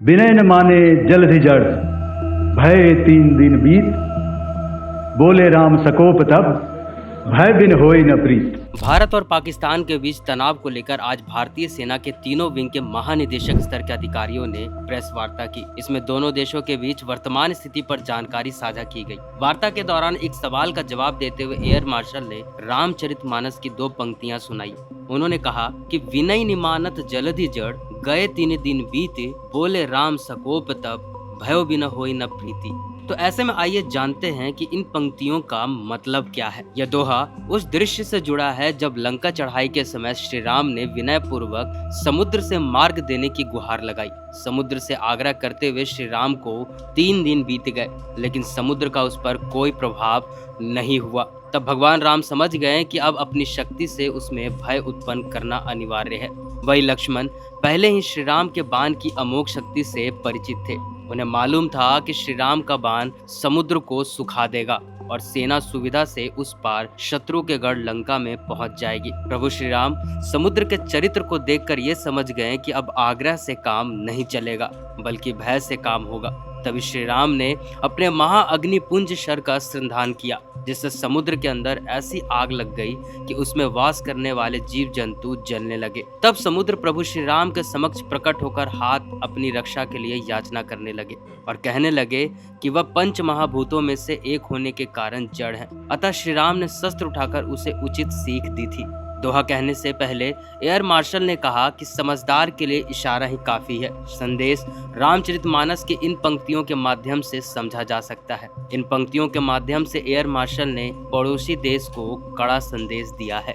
विनय न माने जलधि जड़, भय 3 दिन बीत। बोले राम सकोप तब, भय बिन होई न प्रीत। भारत और पाकिस्तान के बीच तनाव को लेकर आज भारतीय सेना के तीनों विंग के महानिदेशक स्तर के अधिकारियों ने प्रेस वार्ता की। इसमें दोनों देशों के बीच वर्तमान स्थिति पर जानकारी साझा की गई। वार्ता के दौरान एक सवाल का जवाब देते हुए एयर मार्शल ने रामचरितमानस की 2 पंक्तियां सुनाई। उन्होंने कहा कि विनय निमानत जलधि जड़, गए 3 दिन बीते। बोले राम सकोप तब, भयो बिन होई न प्रीति। तो ऐसे में आइए जानते हैं कि इन पंक्तियों का मतलब क्या है। यह दोहा उस दृश्य से जुड़ा है जब लंका चढ़ाई के समय श्री राम ने विनय पूर्वक समुद्र से मार्ग देने की गुहार लगाई। समुद्र से आग्रह करते हुए श्री राम को 3 दिन बीत गए, लेकिन समुद्र का उस पर कोई प्रभाव नहीं हुआ। तब भगवान राम समझ गए कि अब अपनी शक्ति से उसमें भय उत्पन्न करना अनिवार्य है। वही लक्ष्मण पहले ही श्री राम के बाण की अमोघ शक्ति से परिचित थे। उन्हें मालूम था कि श्री राम का बाण समुद्र को सुखा देगा और सेना सुविधा से उस पार शत्रु के गढ़ लंका में पहुंच जाएगी। प्रभु श्री राम समुद्र के चरित्र को देखकर ये समझ गए कि अब आग्रह से काम नहीं चलेगा, बल्कि भय से काम होगा। तभी श्री राम ने अपने महाअग्निपुंज शर का संधान किया, जिससे समुद्र के अंदर ऐसी आग लग गई कि उसमें वास करने वाले जीव जंतु जलने लगे। तब समुद्र प्रभु श्री राम के समक्ष प्रकट होकर हाथ अपनी रक्षा के लिए याचना करने लगे और कहने लगे कि वह 5 महाभूतों में से एक होने के कारण जड़ है। अतः श्री राम ने शस्त्र उठाकर उसे उचित सीख दी थी। दोहा कहने से पहले एयर मार्शल ने कहा कि समझदार के लिए इशारा ही काफी है। संदेश रामचरितमानस के इन पंक्तियों के माध्यम से समझा जा सकता है। इन पंक्तियों के माध्यम से एयर मार्शल ने पड़ोसी देश को कड़ा संदेश दिया है।